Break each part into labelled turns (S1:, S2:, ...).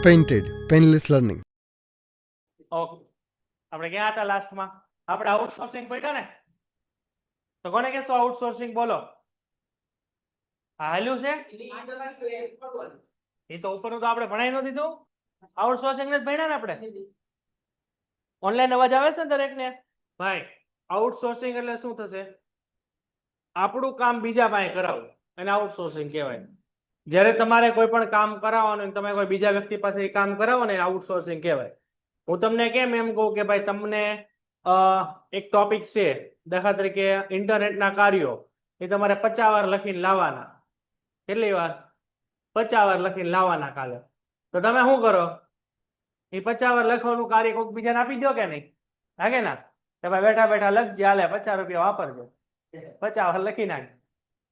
S1: Painted painless learning.
S2: Okay, આપણે ક્યાં હતા લાસ્ટમાં? આપણે આઉટસોર્સિંગ પડ્યા ને, તો કોને કહેશો આઉટસોર્સિંગ? બોલો. હાલ્યું છે એ તો ઉપરનું તો આપણે ભણાઈ ન દીધું. આઉટસોર્સિંગ ને જ ભણ્યા ને આપણે. ઓનલાઈન અવાજ આવે છે ને દરેકને? ભાઈ, આઉટસોર્સિંગ એટલે શું થશે? આપણું કામ બીજા પાસે કરાવવું, એને આઉટસોર્સિંગ કહેવાય. જ્યારે તમારે કોઈ પણ કામ કરાવવાનું, તમે કોઈ બીજા વ્યક્તિ પાસે એ કામ કરાવો ને, આઉટસોર્સિંગ કહેવાય. હું તમને કેમ એમ કહું કે ભાઈ તમને એક ટોપિક છે, દાખલા તરીકે ઇન્ટરનેટના કાર્યો, એ તમારે 50 વાર લખીને લાવવાના. કેટલી વાર? 50 વાર લખીને લાવવાના કાલે. તો તમે શું કરો? એ 50 વાર લખવાનું કાર્ય કોઈક બીજાને આપી દો કે નહીં? લાગે ના? તમે બેઠા બેઠા લખજે, હાલે 50 રૂપિયા વાપરજો, 50 વાર લખી નાખ.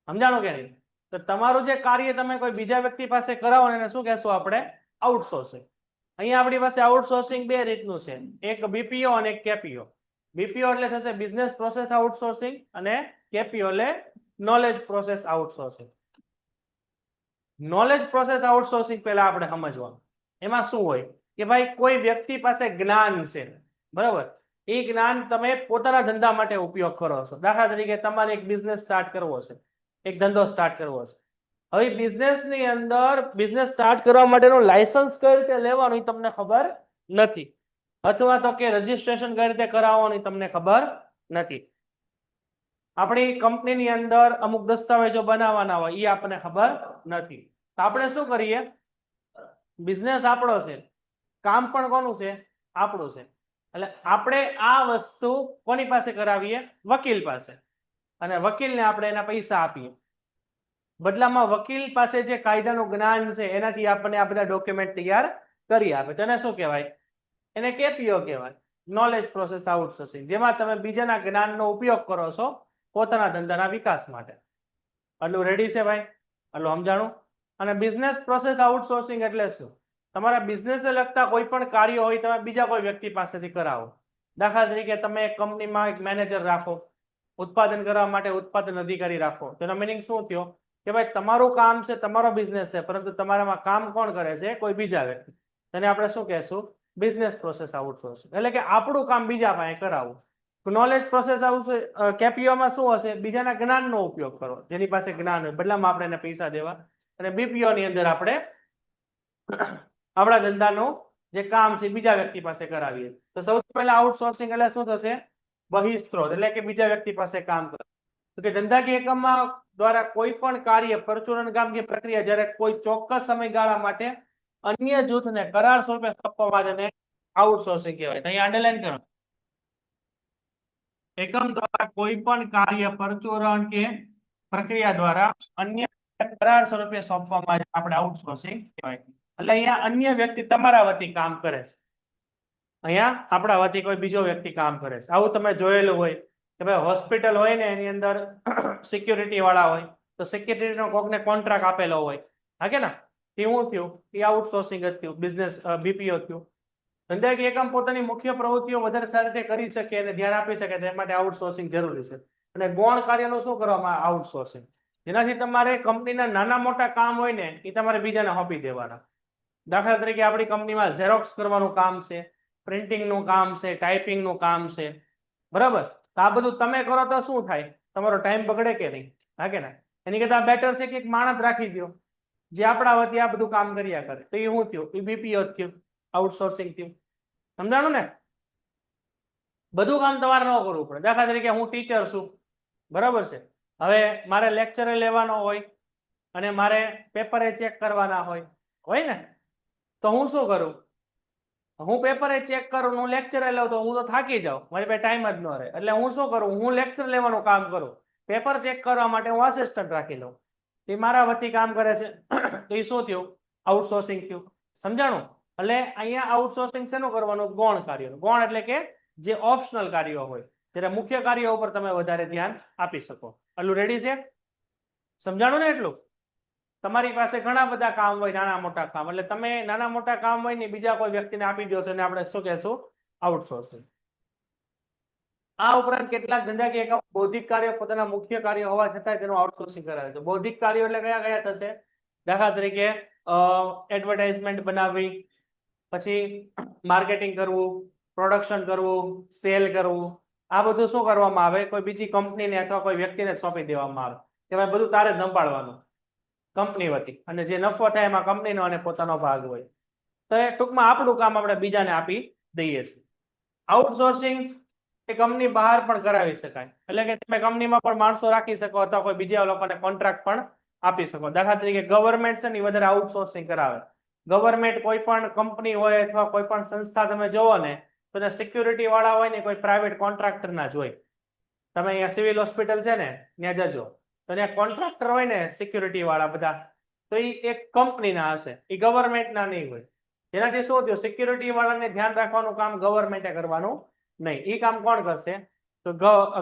S2: સમજાણું કે નહીં? તો તમારું જે કાર્ય તમે કોઈ બીજા વ્યક્તિ પાસે કરાવો એને શું કહેશું આપણે? આઉટસોર્સિંગ. અહીંયા આપણી પાસે આઉટસોર્સિંગ બે રીતનું છે, એક બીપીઓ અને એક કેપીઓ. બીપીઓ એટલે થશે બિઝનેસ પ્રોસેસ આઉટસોર્સિંગ, અને કેપીઓ એટલે knowledge process outsourcing. Knowledge process outsourcing પહેલા આપણે સમજવાનું. એમાં શું હોય કે ભાઈ કોઈ વ્યક્તિ પાસે જ્ઞાન છે, બરાબર? એ જ્ઞાન તમે પોતાના ધંધા માટે ઉપયોગ કરો છો. દાખલા તરીકે તમારે એક બિઝનેસ સ્ટાર્ટ કરવો છે, એક ધંધો સ્ટાર્ટ કરવો છે. હવે બિઝનેસની અંદર બિઝનેસ સ્ટાર્ટ કરવા માટેનું લાયસન્સ કઈ રીતે લેવાનું એ તમને ખબર નથી, અથવા તો કે રજીસ્ટ્રેશન કઈ રીતે કરાવવાનું એ તમને ખબર નથી. આપણી કંપનીની અંદર અમુક દસ્તાવેજો બનાવવાના હોય એ આપણને ખબર નથી. તો આપણે શું કરીએ? બિઝનેસ આપણો છે, કામ પણ કોનું છે? આપણું છે. એટલે આપણે આ વસ્તુ કોની પાસે કરાવીએ? વકીલ પાસે. અને વકીલને આપણે એના પૈસા આપીએ. બદલામાં વકીલ પાસે જે કાયદાનું જ્ઞાન છે એનાથી આપણને આ બધા ડોક્યુમેન્ટ તૈયાર કરી આપે. તેને શું કહેવાય? એને કેપીઓ કહેવાય, નોલેજ પ્રોસેસ આઉટસોર્સિંગ, જેમાં તમે બીજાના જ્ઞાનનો ઉપયોગ કરો છો પોતાના ધંધાના વિકાસ માટે. આટલું રેડી છે ભાઈ? આટલું સમજાણું? અને બિઝનેસ પ્રોસેસ આઉટસોર્સિંગ એટલે શું? તમારા બિઝનેસને લગતા કોઈ પણ કાર્ય હોય તમે બીજા કોઈ વ્યક્તિ પાસેથી કરાવો. દાખલા તરીકે તમે એક કંપનીમાં એક મેનેજર રાખો, ઉત્પાદન કરવા માટે ઉત્પાદન અધિકારી રાખો. તેનો મિનિંગ શું થયો કે ભાઈ તમારું કામ છે, તમારો બિઝનેસ છે, પરંતુ તમારામાં કામ કોણ કરે છે? કોઈ બીજા વ્યક્તિ. તેને આપણે શું કહેશું? Business process outsourcing. એટલે કે આપણું કામ બીજા પાસે કરાવવું. નોલેજ પ્રોસેસ કેપીઓમાં શું હશે? બીજાના જ્ઞાનનો ઉપયોગ કરો, જેની પાસે જ્ઞાન હોય, બદલામાં આપણે એને પૈસા દેવા. અને બીપીઓ ની અંદર આપણે આપણા ધંધાનું જે કામ છે બીજા વ્યક્તિ પાસે કરાવીએ. તો સૌથી પહેલા આઉટસોર્સિંગ એટલે શું થશે? બહિસ્ત્રોત, એટલે કે બીજા વ્યક્તિ પાસે કામ કરે. તો કે ધંધાકીય એકમમાં દ્વારા કોઈ પણ કાર્ય, પરચુરણ કામ કે પ્રક્રિયા જ્યારે કોઈ ચોક્કસ સમયગાળા માટે અન્ય જૂથને કરાર સ્વરૂપે સોંપવામાં આવે તેને આઉટસોર્સિંગ કહેવાય. તો અહીંયા અંડરલાઈન કરો. એકમ દ્વારા કોઈ પણ કાર્ય, પરચુરણ કે પ્રક્રિયા દ્વારા અન્ય કરાર સ્વરૂપે સોંપવામાં આવે આપણે આઉટસોર્સિંગ કહેવાય. એટલે અહીંયા અન્ય વ્યક્તિ તમારા વતી કામ કરે છે, અહીંયા આપણા વતી કોઈ બીજો વ્યક્તિ કામ કરે છે. આવું તમે જોયેલું હોય કે ભાઈ હોસ્પિટલ હોય ને એની અંદર સિક્યુરિટી વાળા હોય, તો સિક્યુરિટીનો કોકને કોન્ટ્રાક્ટ આપેલો હોય, હા કે ના? એ શું થયું? એ આઉટસોર્સિંગ જ થયું, બિઝનેસ બીપીઓ થયું. ધંધાકીય એકમ પોતાની મુખ્ય પ્રવૃત્તિઓ વધારે સારી રીતે કરી શકે અને ધ્યાન આપી શકે તે માટે આઉટસોર્સિંગ જરૂરી છે. અને ગૌણ કાર્યનું શું કરવામાં? આઉટસોર્સિંગ. જેનાથી તમારે કંપનીના નાના મોટા કામ હોય ને એ તમારે બીજાને સોંપી દેવાના. દાખલા તરીકે આપણી કંપનીમાં ઝેરોક્સ કરવાનું કામ છે, પ્રિન્ટિંગનું કામ છે, ટાઈપિંગનું કામ છે, બરાબર? તો આ બધું તમે કરો તો શું થાય? તમારો ટાઈમ બગડે કે નહીં? હા કે ના? એની કરતા બેટર છે કે એક માણસ રાખી દો જે આપણા વતી આ બધું કામ કર્યા કરે. તો એ શું થયું? એ બીપીઓ થયું, આઉટસોર્સિંગ થયું. સમજાણું ને? બધું કામ તમારે ન કરવું પડે. દાખલા તરીકે હું ટીચર છું, બરાબર છે? હવે મારે લેક્ચરે લેવાનો હોય અને મારે પેપરે ચેક કરવાના હોય ને, તો હું શું કરું? હું પેપરે ચેક કરું, હું લેક્ચરે લઉં તો હું તો થાકી જાઉં, મારી પાસે ટાઈમ જ ન રહે. એટલે હું શું કરું? હું લેક્ચર લેવાનું કામ કરું, પેપર ચેક કરવા માટે હું આસિસ્ટન્ટ રાખી લઉં. એ મારા વતી કામ કરે છે. તો એ શું થયું? આઉટસોર્સિંગ થયું. સમજાણું? એટલે અહીંયા આઉટસોર્સિંગ શેનું કરવાનું? ગૌણ કાર્યનું. ગૌણ એટલે કે જે ઓપ્શનલ કાર્યો હોય, ત્યારે મુખ્ય કાર્યો ઉપર તમે વધારે ધ્યાન આપી શકો. આટલું રેડી છે? સમજાણું ને? એટલું તમારી પાસે ઘણા બધા કામ હોય, નાના મોટા કામ, એટલે તમે નાના મોટા કામ હોય ને બીજા કોઈ વ્યક્તિને આપી દો છો અને આપણે શું કહેશું? આઉટસોર્સિંગ. આ ઉપરાંત કેટલાક ધંધાકીય એકમ બૌદ્ધિક કાર્યો પોતાના મુખ્ય કાર્ય હોવા છતાં તેનું આઉટસોર્સિંગ કરાવે છે. બૌદ્ધિક કાર્યો એટલે કયા કયા થશે? દાખલા તરીકે એડવર્ટાઇઝમેન્ટ બનાવવી, પછી માર્કેટિંગ કરવું, પ્રોડક્શન કરવું, સેલ કરવું, આ બધું શું કરવામાં આવે, કોઈ બીજી કંપનીને અથવા કોઈ વ્યક્તિને સોંપી દેવામાં આવે કે ભાઈ બધું તારે જ સંભાળવાનું કંપની વતી, અને જે નફો થાય એમાં કંપનીનો અને પોતાનો ભાગ હોય. તો એ ટૂંકમાં આપણું કામ આપણે બીજાને આપી દઈએ છીએ. આઉટસોર્સિંગ એ કંપની બહાર પણ કરાવી શકાય, એટલે કે તમે કંપનીમાં પણ માણસો રાખી શકો અથવા કોઈ બીજા લોકોને કોન્ટ્રાક્ટ પણ આપી શકો. દાખલા તરીકે ગવર્મેન્ટ છે ને વધારે આઉટસોર્સિંગ કરાવે. ગવર્મેન્ટ કોઈ પણ કંપની હોય અથવા કોઈ પણ સંસ્થા તમે જોવો ને તો સિક્યુરિટી વાળા હોય ને કોઈ પ્રાઇવેટ કોન્ટ્રાક્ટર ના જ હોય. તમે અહીંયા સિવિલ હોસ્પિટલ છે ને ત્યાં જજો તો ત્યાં કોન્ટ્રાક્ટર હોય ને સિક્યુરિટી વાળા બધા, તો એ એક કંપનીના હશે, એ ગવર્મેન્ટના નહીં હોય. જેનાથી શું થયું, સિક્યુરિટી વાળાને ધ્યાન રાખવાનું કામ ગવર્મેન્ટે કરવાનું નહીં, એ કામ કોણ કરશે, તો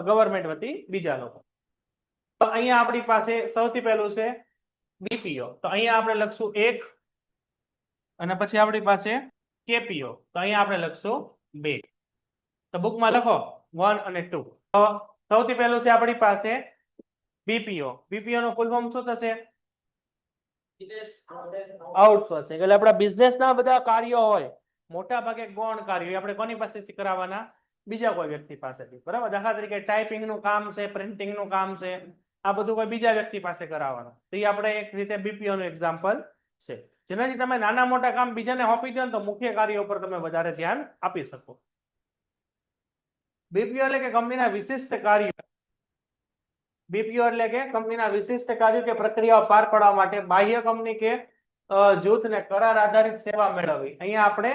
S2: ગવર્મેન્ટ વતી બીજા લોકો. તો અહીંયા આપણી પાસે સૌથી પહેલું છે બીપીઓ, તો અહીંયા આપણે લખશું 1 અને પછી આપણી પાસે કેપીઓ, તો અહીંયા આપણે લખશું 2. તો બુકમાં લખો 1 અને 2. તો સૌથી પહેલું છે આપણી પાસે બીપીઓ. બીપીઓ નું ફૂલ ફોર્મ શું થશે, આઉટસોર્સિંગ. એટલે આપણા બિઝનેસના બધા કાર્યો હોય, મોટા ભાગે ગૌણ કાર્યો આપણે કોની પાસેથી કરાવવાના, બીજા કોઈ વ્યક્તિ પાસેથી, બરાબર. દાખલા તરીકે ટાઈપિંગ નું કામ છે, પ્રિન્ટિંગ નું કામ છે, આ બધું કોઈ બીજા વ્યક્તિ પાસે કરાવવાનું. તો એ આપણે એક રીતે બીપીઓ નું એક્ઝામ્પલ છે, જેનાથી તમે નાના મોટા કામ બીજાને સોંપી દો ને તો મુખ્ય કાર્યો પર તમે વધારે ધ્યાન આપી શકો. બીપીઓ એટલે કે કંપનીના વિશિષ્ટ કાર્યો. બીપીઓ એટલે કે કંપનીના વિશિષ્ટ કાર્યો કે પ્રક્રિયાઓ પાર પાડવા માટે બાહ્ય કંપની કે જૂથને કરાર આધારિત સેવા મેળવવી. અહીંયા આપણે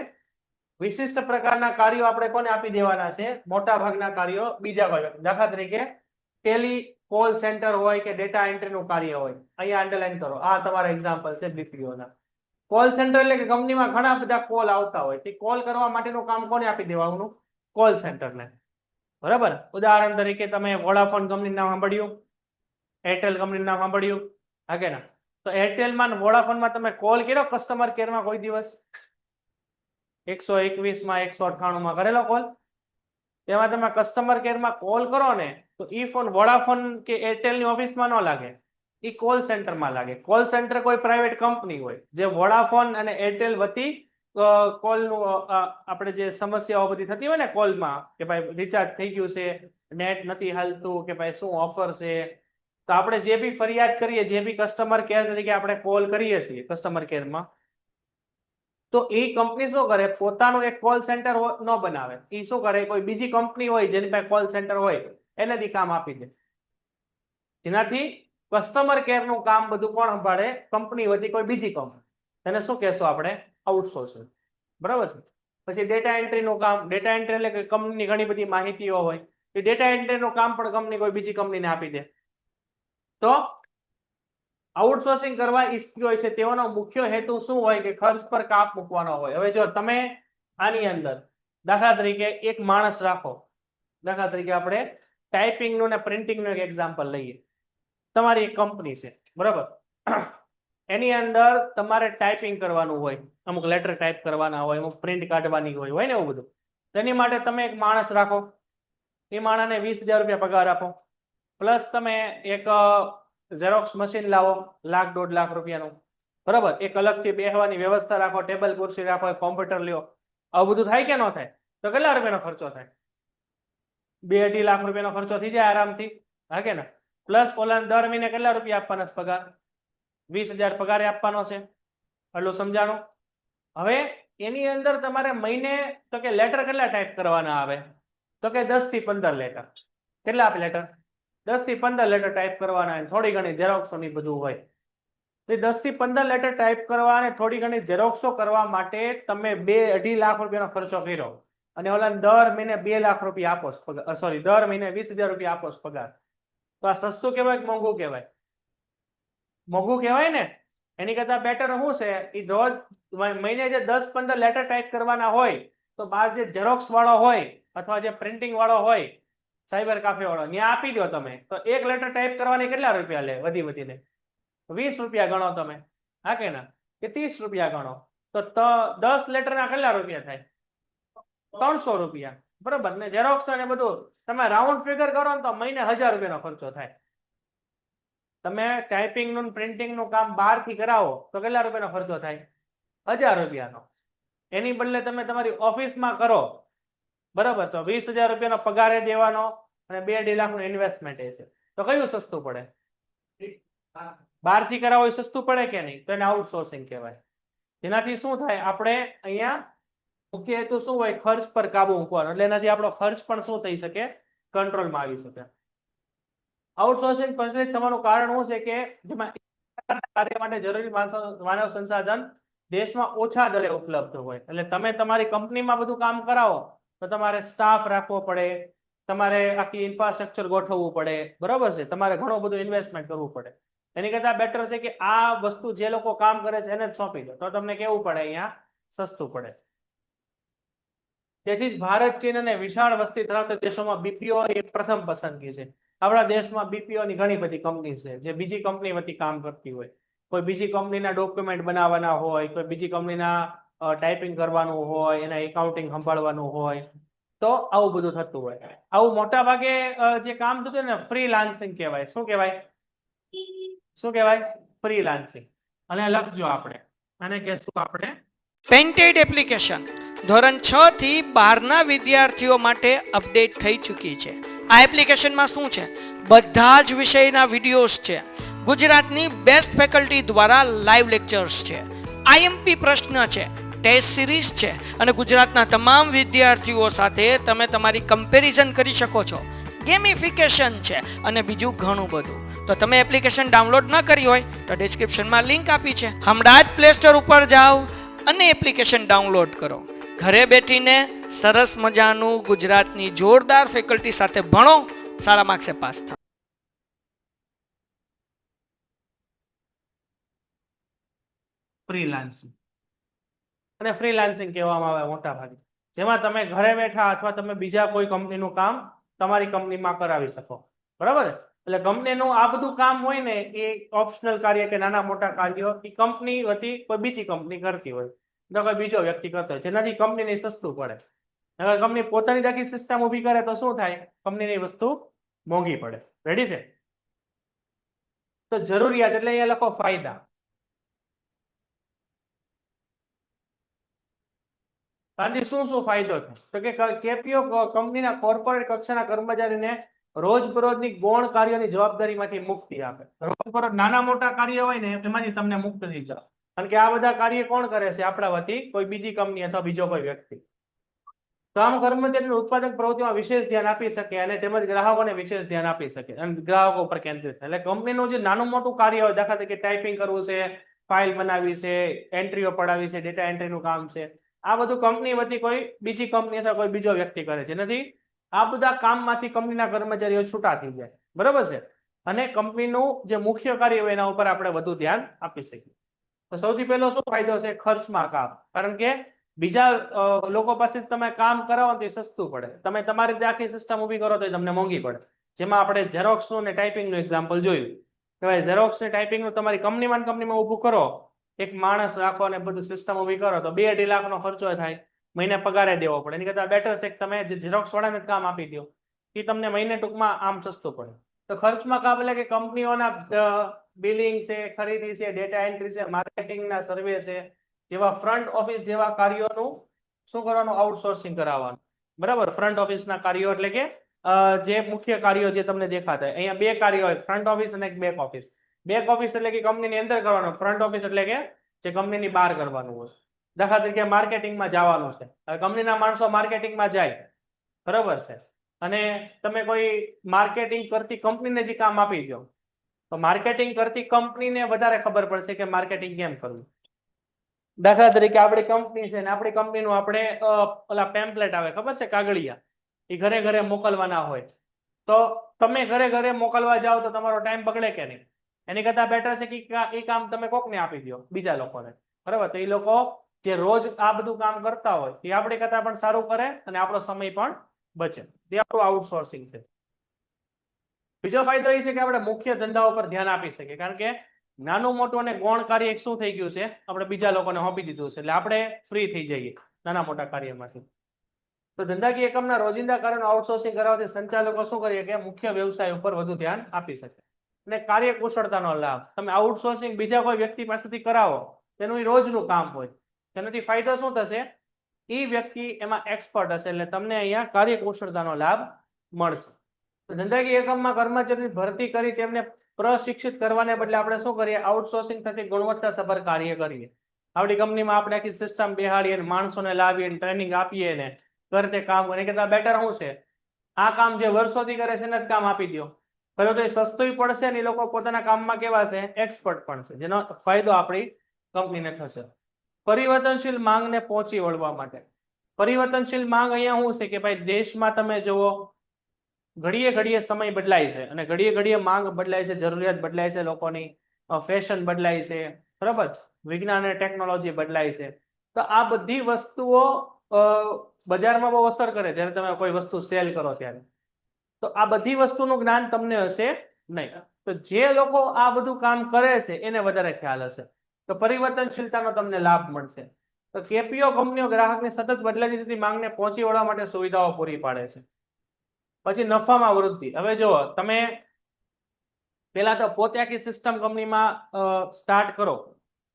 S2: વિશિષ્ટ પ્રકારના કાર્યો આપણે કોને આપી દેવાના છે, મોટા ભાગના કાર્યો બીજા કોઈ. દાખલા તરીકે ટેલી કોલ સેન્ટર હોય કે ડેટા એન્ટ્રી નું કાર્ય હોય, અહીંયા અંડરલાઈન કરો, આ તમારા એક્ઝામ્પલ છે બીપીઓ ના. કોલ સેન્ટર એટલે કે કંપનીમાં ઘણા બધા કોલ આવતા હોય, તે કોલ કરવા માટેનું કામ કોને આપી દેવાનું, કોલ સેન્ટરને, બરાબર. ઉદાહરણ તરીકે તમે વોડાફોન કંપની નામ સાંભળ્યું, એરટેલ કંપની નામ સાંભળ્યું, હા કે ના. તો એરટેલમાં વોડાફોનમાં તમે કોલ કર્યો કસ્ટમર કેરમાં કોઈ દિવસ, 121 માં 198 માં કરેલો કોલ? તેમાં તમે કસ્ટમર કેરમાં કોલ કરો ને તો ઈ ફોન વોડાફોન કે એરટેલની ઓફિસમાં ન લાગે, ઈ કોલ સેન્ટરમાં લાગે. કોલ સેન્ટર કોઈ પ્રાઇવેટ કંપની હોય જે વોડાફોન અને એરટેલ વતી કોલનું આપણે જે સમસ્યાઓ બધી થતી હોય ને કોલમાં, કે ભાઈ રિચાર્જ થઈ ગયું છે, નેટ નથી હાલતું, કે ભાઈ શું ઓફર છે, તો આપણે જે બી ફરિયાદ કરીએ, જે બી કસ્ટમર કેર તરીકે આપણે કોલ કરીએ છીએ કસ્ટમર કેરમાં, તો એ કંપની શું કરે, પોતાનું એક કોલ સેન્ટર ન બનાવે, એ શું કરે, કોઈ બીજી કંપની હોય જેની પાસે કોલ સેન્ટર હોય એનાથી કામ આપી દે, જેનાથી કસ્ટમર કેર નું કામ બધું કોણ સંભાળે, કંપની વતી કોઈ બીજી કંપની. એને શું કહેશું આપણે, આઉટસોર્સિંગ, બરાબર છે. પછી ડેટા એન્ટ્રી નું કામ. ડેટા એન્ટ્રી એટલે કે કંપની ઘણી બધી માહિતીઓ હોય, એ ડેટા એન્ટ્રી નું કામ પણ કંપની કોઈ બીજી કંપનીને આપી દે. તો આઉટસોર્સિંગ કરવા ઈચ્છતી હોય છે તેઓનો મુખ્ય હેતુ શું હોય કે ખર્ચ પર કાપ મૂકવાનો હોય. હવે જો તમે આની અંદર દાખલા તરીકે એક માણસ રાખો, દાખલા તરીકે આપણે ટાઈપિંગ નું ને પ્રિન્ટિંગ નું એક એક્ઝામ્પલ લઈએ. તમારી એક કંપની છે, બરાબર, એની અંદર તમારે ટાઈપિંગ કરવાનું હોય, અમુક લેટર ટાઈપ કરવાના હોય, અમુક પ્રિન્ટ કાઢવાની હોય ને એવું બધું. તેની માટે તમે એક માણસ રાખો, એ માણસને 20,000 રૂપિયા પગાર આપો, પ્લસ તમે એક ઝેરોક્સ મશીન લાવો 1,00,000 1.5 લાખ રૂપિયાનું, બરાબર. એક અલગથી બેસવાની વ્યવસ્થા રાખો, ટેબલ ખુરશી રાખો, કોમ્પ્યુટર લ્યો. આવું બધું થાય કે ન થાય? તો કેટલા રૂપિયાનો ખર્ચો થાય? 2-2.5 લાખ રૂપિયાનો ખર્ચો થઈ જાય આરામથી, હા કે ના. પ્લસ ઓલા દર મહિને કેટલા રૂપિયા આપવાના પગાર? 20,000 પગારે આપવાનો છે, એટલું સમજાણું. હવે એની અંદર તમારે મહિને તો કે લેટર કેટલા ટાઈપ કરવાના આવે, તો કે 10 થી 15 લેટર. કેટલા આપે લેટર? 10 થી 15 લેટર ટાઈપ કરવાના, થોડી ઘણી ઝેરોક્સો ની બધું હોય. તો 10 થી 15 લેટર ટાઈપ કરવા અને થોડી ઘણી ઝેરોક્સો કરવા માટે તમે 2-2.5 લાખ રૂપિયાનો ખર્ચો કર્યો, અને ઓલા દર મહિને 2 લાખ રૂપિયા આપો, સોરી દર મહિને 20,000 રૂપિયા આપો પગાર. તો આ સસ્તું કહેવાય કે મોંઘું કહેવાય? મોંઘું કહેવાય ને. એની કરતા બેટર શું છે, એ રોજ મહિને જે 10-15 લેટર ટાઈપ કરવાના હોય, તો બહાર જે ઝેરોક્સ વાળો હોય અથવા જે પ્રિન્ટિંગ વાળો હોય, સાયબર કાફે વાળો, ત્યાં આપી દો તમે, તો એક લેટર ટાઈપ કરવાની કેટલા રૂપિયા લે? વધીને 20 રૂપિયા ગણો તમે, હા કે ના, કે 30 રૂપિયા ગણો, તો 10 લેટરના કેટલા રૂપિયા થાય? 300 રૂપિયા, બરોબર ને. ઝેરોક્સ અને બધું તમે રાઉન્ડ ફિગર કરો ને તો મહિને 1,000 રૂપિયાનો ખર્ચો થાય. તમે ટાઈપિંગ નું પ્રિન્ટિંગ નું કામ બહારથી કરાવો તો કેટલા રૂપિયાનો ખર્ચો થાય? 1,000 રૂપિયાનો. એની બદલે તમે તમારી ઓફિસમાં કરો, બરાબર, તો 20,000 રૂપિયાનો પગાર દેવાનો અને 2.5 લાખનું ઇન્વેસ્ટમેન્ટ છે, તો કયું સસ્તું પડે? બહારથી કરાવો એ સસ્તું પડે કે નહીં? તો એને આઉટસોર્સિંગ કહેવાય. જેનાથી શું થાય, આપણે અહીંયા મુખ્ય હેતુ શું હોય, ખર્ચ પર કાબુ મૂકવાનો, એટલે એનાથી આપણો ખર્ચ પણ શું થઈ શકે, કંટ્રોલમાં આવી શકે. આઉટસોર્સિંગ સ્પેશિયલિસ્ટ થવાનું કારણ શું છે કે જેમાં કાર્ય માટે જરૂરી માનવ સંસાધન દેશમાં ઓછા દરે ઉપલબ્ધ હોય, એટલે તમે તમારી કંપનીમાં બધું કામ કરાવો તો તમારે સ્ટાફ રાખવો પડે, તમારે આખી ઇન્ફ્રાસ્ટ્રક્ચર ગોઠવવું પડે, બરોબર છે, તમારે ઘણું બધું ઇન્વેસ્ટમેન્ટ કરવું પડે. એની કરતા બેટર છે કે આ વસ્તુ જે લોકો કામ કરે છે એને જ સોંપી દો, તો તમને કેવું પડે, અહીંયા સસ્તું પડે. તેથી જ ભારત, ચીન અને વિશાળ વસ્તી ધરાવતા દેશોમાં બીપીઓ એક પ્રથમ પસંદગી છે. આપણા દેશમાં બીપીઓ ની ઘણી બધી કંપની છે જે બીજી કંપની વતી કામ કરતી હોય, કોઈ બીજી કંપનીના ડોક્યુમેન્ટ બનાવવાના હોય, કોઈ બીજી કંપનીના ટાઈપિંગ કરવાનું હોય, એના એકાઉન્ટિંગ સંભાળવાનું હોય, તો આવું બધું થતું હોય. આવું મોટા ભાગે જે કામ થતું ને ફ્રીલાન્સિંગ કહેવાય. શું કહેવાય? શું કહેવાય? ફ્રીલાન્સિંગ. અને લખજો આપણે, અને કહેશું આપણે
S1: પેન્ટેડ એપ્લિકેશન ધોરણ 6 થી 12ના વિદ્યાર્થીઓ માટે અપડેટ થઈ ચૂકી છે. આ એપ્લિકેશનમાં શું છે, બધા જ વિષયના વિડીયોઝ છે, ગુજરાતની બેસ્ટ ફેકલ્ટી દ્વારા લાઈવ લેક્ચર્સ છે, આઈએમપી પ્રશ્ન છે, ટેસ્ટ સિરીઝ છે, અને ગુજરાતના તમામ વિદ્યાર્થીઓ સાથે તમે તમારી કમ્પેરિઝન કરી શકો છો, ગેમિફિકેશન છે અને બીજું ઘણું બધું. તો તમે એપ્લિકેશન ડાઉનલોડ ન કરી હોય તો ડિસ્ક્રિપ્શનમાં લિંક આપી છે, હમણાં જ પ્લે સ્ટોર ઉપર જાઓ અને એપ્લિકેશન ડાઉનલોડ કરો. ઘરે બેઠીને સરસ મજાનું ગુજરાતની જોરદાર ફેકલ્ટી સાથે ભણો, સારા માર્ક્સે પાસ થાઓ.
S2: ફ્રીલાન્સિંગ, અને ફ્રીલાન્સિંગ કહેવામાં આવે મોટા ભાગે, જેમાં તમે ઘરે બેઠા અથવા તમે બીજા કોઈ કંપનીનું કામ તમારી કંપનીમાં કરાવી શકો, બરાબર. એટલે કંપનીનું આ બધું કામ હોય ને એ ઓપ્શનલ કાર્ય કે નાના મોટા કાર્યો એ કંપની વતી કોઈ બીજી કંપની કરતી હોય, તો કોઈ બીજો વ્યક્તિ કરતો હોય, જેનાથી કંપનીને સસ્તું પડે. હવે કંપની પોતાની આખી સિસ્ટમ ઊભી કરે તો શું થાય, કંપનીની વસ્તુ મોંઘી પડે. રેડી છે? તો જરૂરિયાત એટલે અહીંયા લખો ફાયદા. આથી શું શું ફાયદો છે, તો કે કેપીઓ કંપનીના કોર્પોરેટ કક્ષાના કર્મચારીને રોજબરોજની ગૌણ કાર્યોની જવાબદારીમાંથી મુક્તિ આપે. રોજબરોજ નાના મોટા કાર્ય હોય ને એમાંથી તમને મુક્ત થઈ જાવ, કારણ કે આ બધા કાર્ય કોણ કરે છે, આપણા વતી કોઈ બીજી કંપની અથવા બીજો કોઈ વ્યક્તિ. તો આમ કર્મચારીનું ઉત્પાદક પ્રવૃત્તિમાં વિશેષ ધ્યાન આપી શકે અને તેમજ ગ્રાહકોને વિશેષ ધ્યાન આપી શકે અને ગ્રાહકો પર કેન્દ્રિત થાય. એટલે કંપનીનું જે નાનું મોટું કાર્ય હોય, દાખલા તરીકે ટાઈપિંગ કરવું છે, ફાઇલ બનાવવી છે, એન્ટ્રીઓ પડાવી છે, ડેટા એન્ટ્રીનું કામ છે, આ બધું કંપની વતી કોઈ બીજી કંપની અથવા કોઈ બીજો વ્યક્તિ કરે છે. જેનાથી આ બધા કામમાંથી કંપનીના કર્મચારીઓ છૂટા થઈ જાય, બરોબર છે, અને કંપનીનું જે મુખ્ય કાર્ય હોય એના ઉપર આપણે વધુ ધ્યાન આપી શકીએ. તો સૌથી પહેલો શું ફાયદો છે, ખર્ચમાં કાપ. કારણ કે બીજા લોકો પાસે તમે કામ કરાવો તો એ સસ્તું પડે, તમે તમારી રીતે આખી સિસ્ટમ ઊભી કરો તો એ તમને મોંઘી પડે. જેમાં આપણે ઝેરોક્સનું ને ટાઈપિંગનું એક્ઝામ્પલ જોયું કે ભાઈ ઝેરોક્સ ને ટાઈપિંગનું તમારી કંપનીમાં ઊભું કરો, એક માણસ રાખો અને બધું સિસ્ટમ ઊભી કરો તો 2.5 લાખનો ખર્ચો થાય, મહિને પગારે દેવો પડે. એની કરતા બેટર છે કે તમે જે ઝેરોક્સ વાળાને કામ આપી દો, એ તમને મહિને ટૂંકમાં આમ સસ્તું પડે. તો ખર્ચમાં કાપ એટલે કે કંપનીઓના બિલિંગ છે, ખરીદી છે, ડેટા એન્ટ્રી છે, માર્કેટિંગના સર્વે છે, જેવા ફ્રન્ટ ઓફિસ જેવા કાર્યોનું શું કરવાનું, આઉટસોર્સિંગ કરાવવાનું, બરાબર. ફ્રન્ટ ઓફિસના કાર્યો એટલે કે જે મુખ્ય કાર્યો જે તમને દેખાતા અહીંયા બે કાર્યો હોય, ફ્રન્ટ ઓફિસ અને બેક ઓફિસ. બેક ઓફિસ એટલે કે કંપનીની અંદર કરવાનું, ફ્રન્ટ ઓફિસ એટલે કે જે કંપનીની બહાર કરવાનું હોય. દાખલા તરીકે માર્કેટિંગમાં જવાનું છે, હવે કંપનીના માણસો માર્કેટિંગમાં જાય, બરાબર છે, અને તમે કોઈ માર્કેટિંગ કરતી કંપનીને જે કામ આપી દો તો માર્કેટિંગ કરતી કંપનીને વધારે ખબર પડશે કે માર્કેટિંગ કેમ કરવું. દાખલા તરીકે આપણી કંપની છે ને આપણી કંપનીનું આપણે ઓલા પેમ્પલેટ આવે ખબર છે, કાગળિયા, એ ઘરે ઘરે મોકલવાના હોય, તો તમે ઘરે ઘરે મોકલવા જાઓ તો તમારો ટાઈમ બગડે કે નહીં? એની કરતા બેટર છે કે એ કામ તમે કોકને આપી દો, બીજા લોકોને, બરાબર. તો એ લોકો જે રોજ આ બધું કામ કરતા હોય એ આપણી કરતા પણ સારું કરે અને આપણો સમય પણ બચે. એ આપણું આઉટસોર્સિંગ છે. બીજો ફાયદો એ છે કે આપણે મુખ્ય ધંધા ઉપર ધ્યાન આપી શકીએ, કારણ કે નાનું મોટું અને ગૌણ કાર્ય એક શું થઈ ગયું છે, આપણે બીજા લોકોને સોંપી દીધું છે, એટલે આપણે ફ્રી થઈ જઈએ નાના મોટા કાર્યમાંથી. તો ધંધાકીય એકમના રોજિંદા કાર્યનું આઉટસોર્સિંગ કરાવવાથી સંચાલકો શું કરીએ કે મુખ્ય વ્યવસાય ઉપર વધુ ધ્યાન આપી શકે. અને કાર્યકુશળતાનો લાભ, તમે આઉટસોર્સિંગ બીજા કોઈ વ્યક્તિ પાસેથી કરાવો, તેનું એ રોજનું કામ હોય, તેનાથી ફાયદો શું થશે એ વ્યક્તિ એમાં એક્સપર્ટ હશે એટલે તમને અહીંયા કાર્યકુશળતાનો લાભ મળશે. તો ધંધાકીય એકમમાં કર્મચારીની ભરતી કરી તેમને પ્રશિક્ષિત કરવાને બદલે આપણે શું કરીએ, આઉટસોર્સિંગ થકી ગુણવત્તાસભર કાર્ય કરીએ. આપણી કંપનીમાં આપણે આખી સિસ્ટમ બેહાડીએ, માણસોને લાવીએ, ટ્રેનિંગ આપીએ ને કરતે કામ કરે કરતા બેટર શું છે, આ કામ જે વર્ષોથી કરે છે એને જ કામ આપી દો. પહેલું તો એ સસ્તું પડશે ને એ લોકો પોતાના કામમાં કેવા છે, એક્સપર્ટ પણ છે, જેનો ફાયદો આપણી કંપનીને થશે. પરિવર્તનશીલ માંગને પહોંચી વળવા માટે પરિવર્તનશીલ માંગ અહીંયા શું છે કે ભાઈ દેશમાં તમે જુઓ ઘડીએ ઘડીએ સમય બદલાય છે અને ઘડીએ ઘડીએ માંગ બદલાય છે, જરૂરિયાત બદલાય છે, લોકોની ફેશન બદલાય છે, બરાબર, વિજ્ઞાન અને ટેકનોલોજી બદલાય છે. તો આ બધી વસ્તુઓ બજારમાં બહુ અસર કરે જ્યારે તમે કોઈ વસ્તુ સેલ કરો ત્યારે. તો આ બધી વસ્તુનું જ્ઞાન તમને હશે નહીં. તો જે લોકો આ બધું કામ કરે છે એને વધારે ખ્યાલ હશે. તો પરિવર્તનશીલતાનો તમને લાભ મળશે. તો કેપીઓ કંપનીઓ ગ્રાહકની સતત બદલાતી થતી માંગને પહોંચી વળવા માટે સુવિધાઓ પૂરી પાડે છે. પછી નફામાં વૃદ્ધિ. હવે જુઓ, તમે પેલા તો પોતે આખી સિસ્ટમ કંપનીમાં સ્ટાર્ટ કરો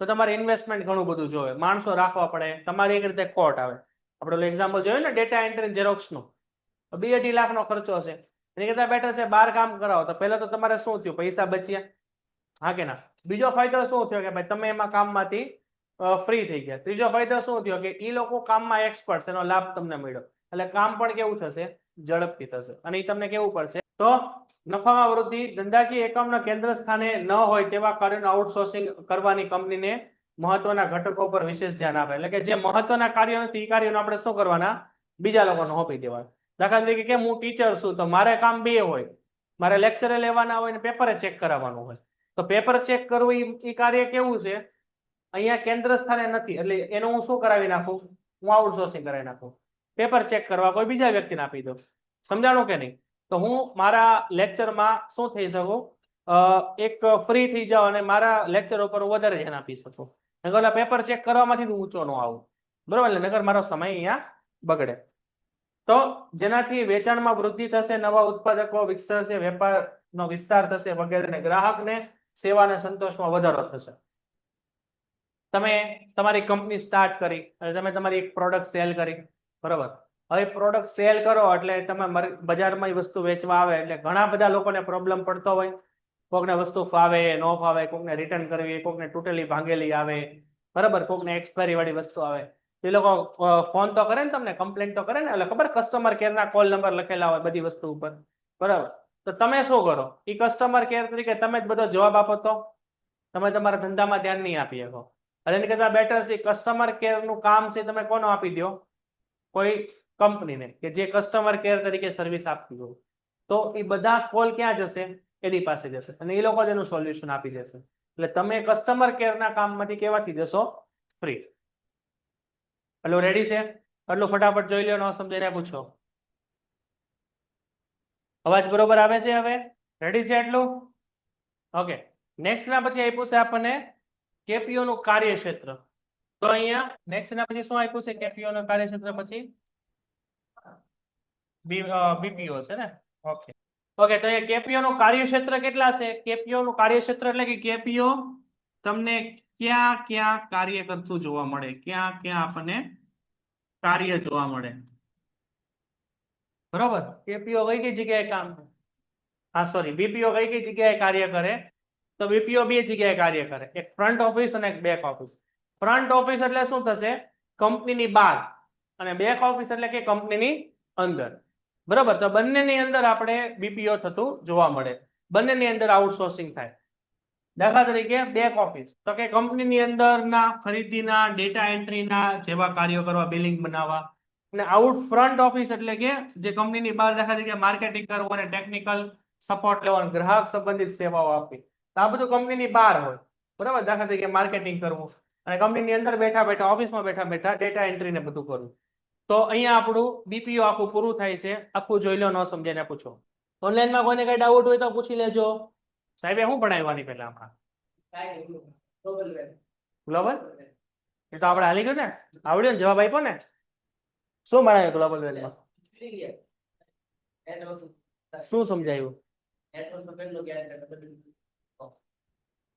S2: તો તમારે ઇન્વેસ્ટમેન્ટ ઘણું બધું જોવે, માણસો રાખવા પડે, તમારી એક રીતે કોટ આવે. આપણે એક્ઝામ્પલ જોયું ને ડેટા એન્ટ્રી ઝેરોક્સનું, 2-2.5 લાખનો ખર્ચો છે. એની કરતા બેટર છે 12 કામ કરાવો. તો પહેલા તો તમારે શું થયું, પૈસા બચ્યા, હા કે ના? બીજો ફાયદો શું થયો કે ભાઈ તમે એમાં કામમાંથી ફ્રી થઈ ગયા. ત્રીજો ફાયદો શું થયો કે એ લોકો કામમાં એક્સપર્ટ, એનો લાભ તમને મળ્યો, એટલે કામ પણ કેવું થશે, ઝડપથી થશે. અને એ તમને કેવું પડશે. તો નફામાં વૃદ્ધિ. ધંધાકીય એકમના કેન્દ્ર સ્થાને ન હોય તેવા કાર્યોનું આઉટસોર્સિંગ કરવાની કંપનીને મહત્વના ઘટકો પર વિશેષ ધ્યાન આપે. એટલે કે જે મહત્વના કાર્યો નથી એ કાર્યોને આપણે શું કરવાના, બીજા લોકોને સોંપી દેવાના. દાખલા તરીકે કે હું ટીચર છું તો મારે કામ બે હોય, મારે લેક્ચરે લેવાના હોય ને પેપરે ચેક કરાવવાનું હોય. તો પેપર ચેક કરવું એ કાર્ય કેવું છે, અહીંયા કેન્દ્ર સ્થાને નથી, એટલે એનું હું શું કરાવી નાખું, હું આઉટસોર્સિંગ કરાવી નાખું. પેપર ચેક કરવા કોઈ બીજા વ્યક્તિને આપી દઉં. સમજાણું કે નહીં? તો હું મારા લેક્ચરમાં શું થઈ શકું, એક ફ્રી થઈ જાઉં અને મારા લેક્ચર ઉપર વધારે ધ્યાન આપી શકું. નકર પેપર ચેક કરવામાંથી ઊંચો ન આવું, બરોબર? એટલે નકર મારો સમય અહીંયા બગડે. તો જેનાથી વેચાણમાં વૃદ્ધિ થશે, નવા ઉત્પાદકો વિકસાશે, વેપારનો વિસ્તાર થશે વગેરે, ગ્રાહકને સેવાને સંતોષમાં વધારો થશે. તમે તમારી કંપની સ્ટાર્ટ કરી અને તમે તમારી એક પ્રોડક્ટ સેલ કરી, બરોબર. હવે પ્રોડક્ટ સેલ કરો એટલે તમે બજારમાં એ વસ્તુ વેચવા આવે એટલે ઘણા બધા લોકોને પ્રોબ્લેમ પડતો હોય. કોકને વસ્તુ ફાવે, ન ફાવે, કોકને રિટર્ન કરવી, કોકને તૂટેલી ભાંગેલી આવે, બરાબર, કોકને એક્સપાયરી વાળી વસ્તુ આવે. એ લોકો ફોન તો કરે ને, તમને કમ્પ્લેન તો કરે ને, એટલે ખબર કસ્ટમર કેરના કોલ નંબર લખેલા હોય બધી વસ્તુ ઉપર, બરાબર. તો તમે શું કરો, એ કસ્ટમર કેર તરીકે તમે જ બધો જવાબ આપો તો તમે તમારા ધંધામાં ધ્યાન નહીં આપી શકો. એટલે એની કરતા બેટર છે કસ્ટમર કેરનું કામ છે તમે કોને આપી દો, કોઈ કંપનીને કે જે કસ્ટમર કેર તરીકે સર્વિસ આપતી હોય. તો એ બધા કોલ ક્યાં જશે, એની પાસે જશે અને એ લોકો જ એનું સોલ્યુશન આપી દેશે. એટલે તમે કસ્ટમર કેરના કામમાંથી કેવાથી જશો, ફ્રી. એટલે રેડી છે? એટલું ફટાફટ જોઈ લો, ન સમજાય પૂછો. અવાજ બરોબર આવે છે? હવે રેડી છે એટલું? ઓકે. નેક્સ્ટ ના પછી આપ્યું છે આપણને કેપીઓ નું કાર્યક્ષેત્ર. તો અહીંયા નેક્સ્ટ ના પછી શું આપ્યું છે, કેપીઓ નું કાર્યક્ષેત્ર પછી બીપીઓ છે ને? Okay okay. તો અહીંયા કેપીઓ નું કાર્યક્ષેત્ર કેટલા છે? કેપીઓ નું કાર્યક્ષેત્ર એટલે કે કેપીઓ તમને ક્યાં ક્યાં કાર્ય કરતું જોવા મળે, ક્યાં ક્યાં આપણને કાર્ય જોવા મળે, બરોબર. કેપીઓ કઈ કઈ જગ્યાએ કામ, હા સોરી, બીપીઓ કઈ કઈ જગ્યાએ કાર્ય કરે? તો બીપીઓ બે જગ્યાએ કાર્ય કરે, એક ફ્રન્ટ ઓફિસ અને એક બેક ઓફિસ. ફ્રન્ટ ઓફિસ એટલે શું થશે, કંપનીની બહાર, અને બેક ઓફિસ એટલે કે કંપનીની અંદર, બરોબર. તો બંનેની અંદર આપણે બીપીઓ થતું જોવા મળે, બંનેની અંદર આઉટસોર્સિંગ થાય. દાખલા તરીકે બેક ઓફિસ તો કે કંપનીની અંદરના ખરીદીના, ડેટા એન્ટ્રીના જેવા કાર્યો કરવા, બિલિંગ બનાવવા. અને આઉટ ફ્રન્ટ ઓફિસ એટલે કે જે કંપનીની બહાર, દાખલા તરીકે માર્કેટિંગ કરવું અને ટેકનિકલ સપોર્ટ લેવાનું, ગ્રાહક સંબંધિત સેવાઓ આપવી. તો આ બધું કંપનીની બહાર હોય, બરાબર. દાખલા તરીકે માર્કેટિંગ કરવું અને કંપનીની અંદર બેઠા બેઠા, ઓફિસમાં બેઠા બેઠા ડેટા એન્ટ્રી ને બધું કરવું. તો અહીંયા આપણું બીપીઓ આખું પૂરું થાય છે. આખું જોઈ લો, ન સમજાય ને પૂછો. ઓનલાઈનમાં કોઈને કઈ ડાઉટ હોય તો પૂછી લેજો. સાહેબે શું ભણાવવાની પેલા હમણાં? ગ્લોબલ. એ તો આપણે હાલી ગયું ને, આવડ્યો ને, જવાબ આપ્યો ને. શું ભણાવ્યું ગ્લોબલ વેલમાં? શું સમજાયું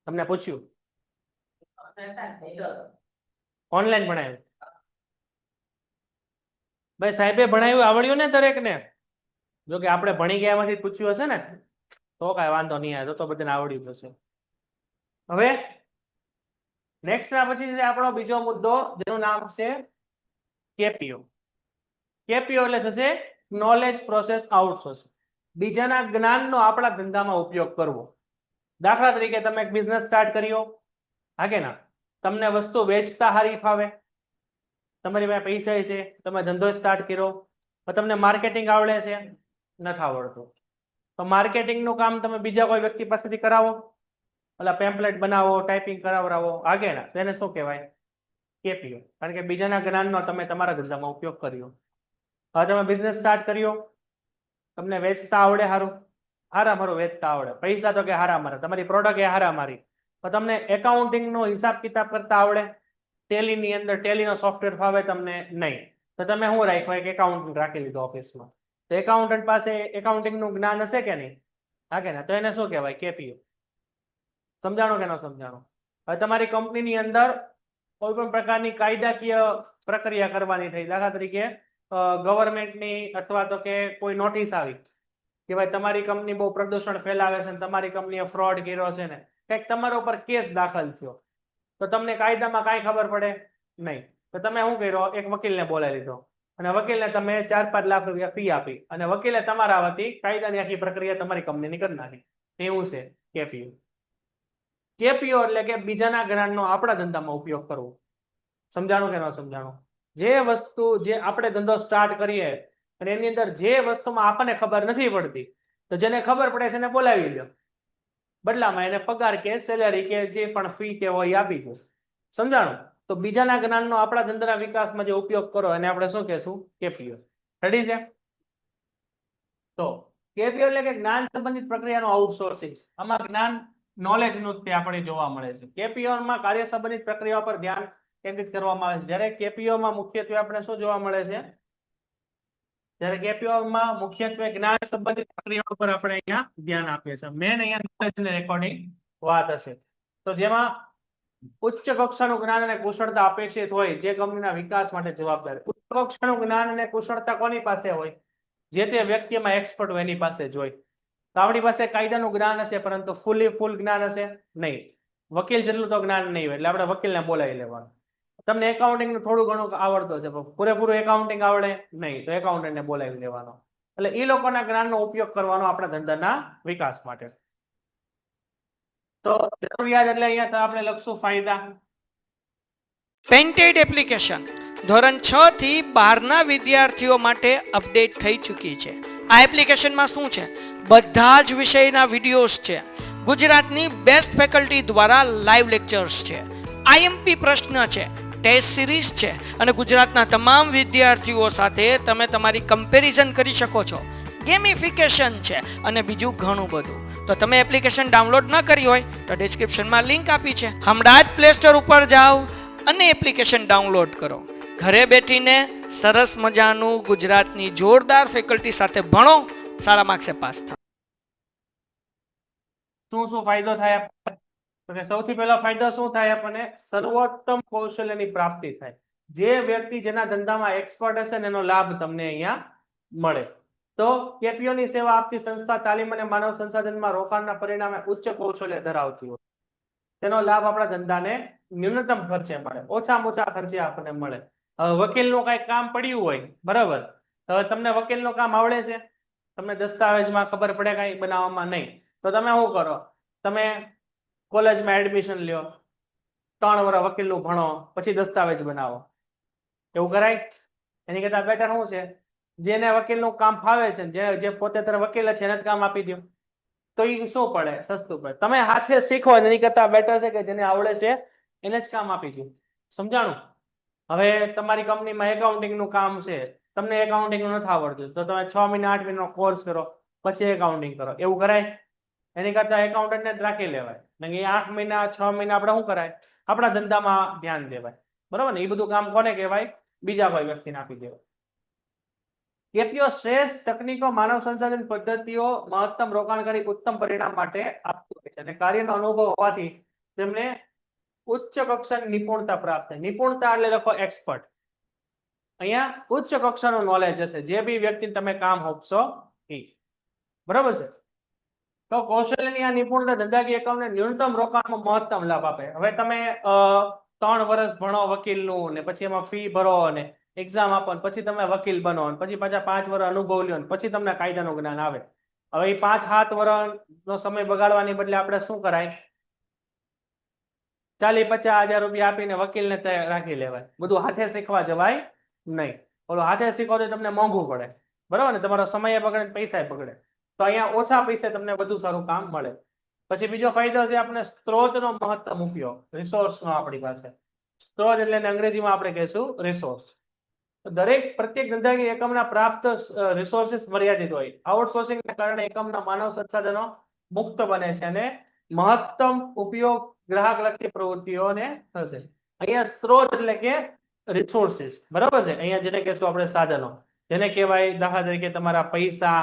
S2: તમને? પૂછ્યું? ઓનલાઈન ભણાવ્યું? ભાઈ સાહેબે ભણાવ્યું આવડ્યું ને દરેકને? જો કે આપણે ભણી ગયા એમાંથી પૂછ્યું હશે ને, તો કાંઈ વાંધો નહીં આવે, તો બધાને આવડ્યું જશે. હવે નેક્સ્ટ ના પછી છે આપણો બીજો મુદ્દો, જેનું નામ છે કેપીઓ. કેપીઓ એટલે થશે નોલેજ પ્રોસેસ આઉટસોર્સિંગ. બીજાના જ્ઞાનનો આપણા ધંધામાં ઉપયોગ કરવો. દાખલા તરીકે તમે એક બિઝનેસ સ્ટાર્ટ કર્યો, હા કે ના? તમને વસ્તુ વેચતા હારી ફાવે, તમારી પાસે પૈસા છે, તમે ધંધો સ્ટાર્ટ કર્યો, તો તમને માર્કેટિંગ આવડે છે, નથી આવડતું, તો માર્કેટિંગનું કામ તમે બીજા કોઈ વ્યક્તિ પાસેથી કરાવો, ઓલા પેમ્પલેટ બનાવો, ટાઈપિંગ કરાવરાવો, આગે ના, તેને શું કહેવાય? કેપીઓ. કારણ કે બીજાના જ્ઞાનનો તમે તમારા ધંધામાં ઉપયોગ કર્યો. હવે તમે બિઝનેસ સ્ટાર્ટ કર્યો, તમને વેચતા આવડે હારું, હારું વેચતા આવડે, પૈસા તો કે હારા મારે, તમારી પ્રોડક્ટ એ હારા મારી, તો તમને એકાઉન્ટિંગ નો હિસાબ કિતાબ કરતા આવડે, ટેલીની અંદર ટેલીનો સોફ્ટવેર ફાવે તમને નહીં, તો તમે શું રાખ્યો? એક એકાઉન્ટન્ટ રાખી લીધો ઓફિસમાં. તો એકાઉન્ટન્ટ પાસે એકાઉન્ટિંગ નું જ્ઞાન હશે કે નહીં? હા કે ના? તો એને શું કહેવાય? કેપીઓ. સમજાણો કે ન સમજાણો? હવે તમારી કંપનીની અંદર કોઈ પણ પ્રકારની કાયદાકીય પ્રક્રિયા કરવાની થઈ, દાખલા તરીકે ગવર્મેન્ટની અથવા તો કે કોઈ નોટિસ આવી કે ભાઈ તમારી કંપની બહુ પ્રદૂષણ ફેલાવે છે, તમારી કંપનીએ ફ્રોડ કર્યો છે ને, કંઈક તમારા ઉપર કેસ દાખલ થયો, તો તમને કાયદામાં કાંઈ ખબર પડે નહીં, તો તમે શું કર્યો? એક વકીલને બોલાવી લીધો, અને વકીલને તમે 4-5 લાખ રૂપિયા ફી આપી, અને વકીલે તમારા વતી કાયદાની આખી પ્રક્રિયા તમારી કંપનીની કરી નાખી. એવું છે કેપીઓ. કેપીઓ એટલે કે બીજાના જ્ઞાનનો આપણા ધંધામાં ઉપયોગ કરવો. સમજાણું કે ન સમજાણું? જે વસ્તુ જે આપણે ધંધો સ્ટાર્ટ કરીએ અને એની અંદર જે વસ્તુમાં આપણને ખબર નથી પડતી, તો જેને ખબર પડે છે એને બોલાવી લો, બદલામાં એને પગાર કે સેલેરી કે જે પણ ફી કે હોય આપી દો. સમજાણું? તો બીજાના જ્ઞાનનો આપણા ધંધાના વિકાસમાં જે ઉપયોગ કરો એને આપણે શું કહેશું? કેપીઓ. રેડી છે? તો કેપીઓ એટલે કે જ્ઞાન સંબંધિત પ્રક્રિયાનું આઉટસોર્સિંગ. આમાં જ્ઞાન નોલેજ નું તે આપણે જોવા મળે છે. કેપીઓમાં કાર્ય સંબંધિત પ્રક્રિયાઓ પર ધ્યાન કેન્દ્રિત કરવામાં આવે છે. જ્યારે કેપીઓમાં મુખ્યત્વે આપણે શું જોવા મળે છે? જ્યારે કેપીઓમાં મુખ્યત્વે જ્ઞાન સંબંધિત પ્રક્રિયાઓ પર આપણે અહીંયા ધ્યાન આપીએ છીએ. મેન અહીંયા નોલેજ રેકોર્ડિંગ વાત હશે, તો જેમાં ઉચ્ચ કક્ષાનું જ્ઞાન અને કુશળતા અપેક્ષિત હોય, જે કંપનીના વિકાસ માટે જવાબદાર. ઉચ્ચ કક્ષાનું જ્ઞાન અને કુશળતા કોની પાસે હોય? જે તે વ્યક્તિમાં એક્સપર્ટ હોય એની પાસે જ હોય. તો આપણી પાસે કાયદાનું જ્ઞાન હશે, પરંતુ ફૂલ જ્ઞાન હશે નહીં. વકીલ જેટલું તો જ્ઞાન નહીં હોય, એટલે આપણે વકીલને બોલાવી લેવાનું. તમને એકાઉન્ટિંગ નું થોડું ઘણું આવડતું હશે, પણ પૂરેપૂરું એકાઉન્ટિંગ આવડે નહીં, તો એકાઉન્ટન્ટને બોલાવી લેવાનો. એટલે એ લોકોના જ્ઞાનનો ઉપયોગ કરવાનો આપણા ધંધાના વિકાસ માટે. તો જરૂરિયાત એટલે અહીંયા આપણે લખશું ફાયદા.
S1: પેન્ટેડ એપ્લિકેશન ધોરણ 6 થી 12ના વિદ્યાર્થીઓ માટે અપડેટ થઈ ચૂકી છે. આ એપ્લિકેશનમાં શું છે? બધા જ વિષયના વિડીયોઝ છે, ગુજરાતની બેસ્ટ ફેકલ્ટી દ્વારા લાઈવ લેક્ચર્સ છે, આઈએમપી પ્રશ્ન છે, ટેસ્ટ સિરીઝ છે, અને ગુજરાતના તમામ વિદ્યાર્થીઓ સાથે તમે તમારી કમ્પેરિઝન કરી શકો છો. ગેમિફિકેશન છે અને બીજું ઘણું બધું. તો તમે એપ્લિકેશન ડાઉનલોડ ન કરી હોય તો ડિસ્ક્રિપ્શનમાં લિંક આપી છે, હમણાં જ પ્લે સ્ટોર ઉપર જાઓ અને એપ્લિકેશન ડાઉનલોડ કરો. ઘરે બેઠીને સરસ મજાનું ગુજરાતની જોરદાર ફેકલ્ટી સાથે ભણો, સારા માર્ક્સે પાસ થાઓ.
S2: શું ફાયદો થાય? તો કે સૌથી પહેલો ફાયદો શું થાય? આપણને સર્વોત્તમ કૌશલ્યની પ્રાપ્તિ થાય. જે વ્યક્તિ જેના ધંધામાં એક્સપર્ટ હશે ને એનો લાભ તમને અહીંયા મળે. તો કેપીઓની સેવા આપતી સંસ્થા તાલીમ અને માનવ સંસાધનમાં રોકાણના પરિણામે ઉચ્ચ કૌશલ્ય ધરાવતી હોય, તેનો લાભ આપણા ધંધાને ન્યૂનતમ ખર્ચે મળે, ઓછામાં ઓછા ખર્ચે આપણને મળે. વકીલનું કઈ કામ પડ્યું હોય, બરાબર, તો તમને વકીલનું કામ આવડે છે, તમને દસ્તાવેજમાં ખબર પડે કઈ બનાવવામાં નહીં, તો તમે શું કરો? તમે કોલેજમાં એડમિશન લ્યો, 3 વર્ષ વકીલનું ભણો, પછી દસ્તાવેજ બનાવો. એવું કરાય? એની કરતા બેટર શું છે? જેને વકીલનું કામ ફાવે છે, જે પોતે વકીલ છે એને જ કામ આપી દો, તો એ શું પડે? સસ્તું પડે. તમે હાથે શીખો એની કરતા બેટર છે કે જેને આવડે છે એને જ કામ આપી દો. સમજાણું? હવે તમારી કંપનીમાં એકાઉન્ટિંગનું કામ છે, તમને એકાઉન્ટિંગ નથી આવડતું, તો તમે 6 મહિના 8 મહિનાનો કોર્સ કરો, પછી એકાઉન્ટિંગ કરો. એવું કરાય? એની કરતા એકાઉન્ટન્ટને જ રાખી લેવાય. 8 મહિના 6 મહિના આપણે શું કરાય? આપણા ધંધામાં ધ્યાન દેવાય. બરાબર ને? એ બધું કામ કોને કહેવાય? બીજા કોઈ વ્યક્તિને આપી દેવાય. કેપીઓ શ્રેષ્ઠ તકનીકો, માનવ સંસાધન પદ્ધતિઓ મહત્તમ રોકાણ કરી ઉત્તમ પરિણામ માટે આપતું હોય છે, અને કાર્યનો અનુભવ હોવાથી તેમને ઉચ્ચ કક્ષાની નિપુણતા પ્રાપ્ત થાય. નિપુણતા એટલે લખો એક્સપર્ટ. અહીંયા ઉચ્ચ કક્ષાનું નોલેજ હશે જે બી વ્યક્તિ તમે કામ આપશો એ. બરાબર છે. તો કૌશલ્યની આ નિપુણતા ધંધાકીય એકમને ન્યૂનતમ રોકાણમાં મહત્તમ લાભ આપે. હવે તમે 3 વર્ષ ભણો વકીલનું ને પછી એમાં ફી ભરો ને એક્ઝામ આપો ને પછી તમે વકીલ બનો ને પછી પાછા 5 વર્ષ અનુભવ લ્યો ને પછી તમને કાયદાનું જ્ઞાન આવે. હવે એ 5-7 વર્ષનો સમય બગાડવાની બદલે આપણે શું કરાય, 40-50 હજાર રૂપિયા આપીને વકીલને રાખી લેવાય. બધું હાથે શીખવા જવાય નહીં. ઓલો હાથે શીખો તો તમને મોંઘું પડે. બરાબર ને, તમારો સમય બગડે પૈસા બગડે. તો અહીંયા ઓછા પૈસે તમને વધુ સારું કામ મળે. પછી બીજો ફાયદો છે આપણે સ્ત્રોતનો મહત્તમ ઉપયોગ, રિસોર્સનો. આપણી પાસે સ્ત્રોત એટલે અંગ્રેજીમાં આપણે કહીશું રિસોર્સ. દરેક પ્રત્યેક ધંધાકીય એકમના પ્રાપ્ત રિસોર્સિસ મર્યાદિત હોય. આઉટસોર્સિંગને કારણે એકમના માનવ સંસાધનો મુક્ત બને છે અને મહત્તમ ઉપયોગ ગ્રાહક લક્ષી પ્રવૃત્તિઓને થશે. અહીંયા સ્ત્રોત એટલે કે રિસોર્સિસ. બરાબર છે. અહીંયા જેને કહેશું આપણે સાધનો, જેને કહેવાય દાખલા તરીકે તમારા પૈસા,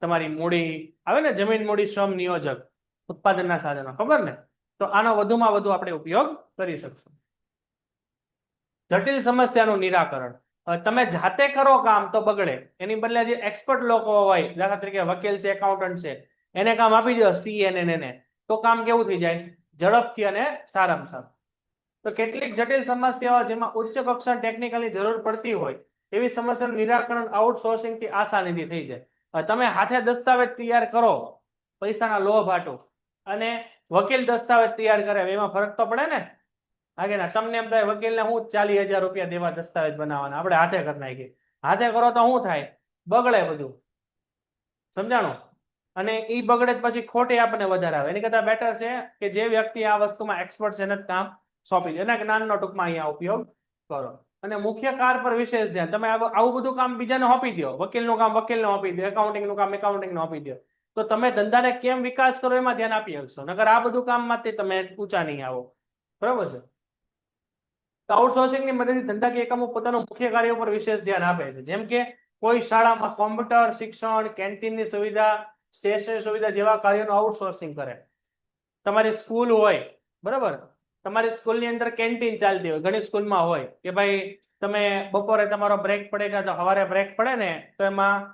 S2: તમારી મૂડી આવે ને, જમીન મૂડી શ્રમ નિયોજક, ઉત્પાદનના સાધનો, ખબર ને? તો આનો વધુમાં વધુ આપણે ઉપયોગ કરી શકશું. જટિલ સમસ્યાનું નિરાકરણ. તમે જાતે કરો કામ તો બગડે, એની બદલે જે એક્સપર્ટ લોકો હોય, દાખલા તરીકે વકીલ છે, એકાઉન્ટન્ટ છે, એને કામ આપી દો, CNN, તો કામ કેવું થઈ જાય? ઝડપથી અને સારામાં સારું. તો કેટલીક જટિલ સમસ્યાઓ જેમાં ઉચ્ચ કક્ષા ટેકનિકલની જરૂર પડતી હોય એવી સમસ્યાનું નિરાકરણ આઉટસોર્સિંગ થી આસાનીથી થઈ જાય. તમે હાથે દસ્તાવેજ તૈયાર કરો પૈસાના લોભ હાટું અને વકીલ દસ્તાવેજ તૈયાર કરે, એમાં ફરક તો પડે ને. હાગે ના, તમને એમ થાય વકીલને હું 40,000 રૂપિયા દેવા દસ્તાવેજ બનાવવાના, આપણે હાથે કરી નાખીએ. હાથે કરો તો શું થાય? બગડે બધું. સમજાણું? અને એ બગડે પછી ખોટી આપણને વધારે આવે. એની કરતા બેટર છે કે જે વ્યક્તિ આ વસ્તુમાં એક્સપર્ટ છે એને જ કામ સોંપી દે, એના જ્ઞાનનો ટૂંકમાં અહીંયા ઉપયોગ કરો. અને મુખ્ય કાર પર વિશેષ ધ્યાન. તમે આવું બધું કામ બીજાને સોંપી દો, વકીલનું કામ વકીલને સોંપી દો, એકાઉન્ટિંગનું કામ એકાઉન્ટિંગને સોંપી દો, તો તમે ધંધાને કેમ વિકાસ કરો એમાં ધ્યાન આપી શકશો. નકર આ બધું કામમાંથી તમે ઊંચા નહીં આવો. બરાબર છે. તો આઉટસોર્સિંગની મદદથી ધંધાકીય એકમો પોતાનું મુખ્ય કાર્યો પર વિશેષ ધ્યાન આપે છે. જેમ કે કોઈ શાળામાં કોમ્પ્યુટર શિક્ષણ, કેન્ટીનની સુવિધા, સ્ટેશનરી સુવિધા જેવા કાર્યોનું આઉટસોર્સિંગ કરે. તમારી સ્કૂલ હોય, બરાબર, તમારી સ્કૂલની અંદર કેન્ટીન ચાલતી હોય, ઘણી સ્કૂલમાં હોય કે ભાઈ તમે બપોરે તમારો બ્રેક પડે તો સવારે બ્રેક પડે ને, તો એમાં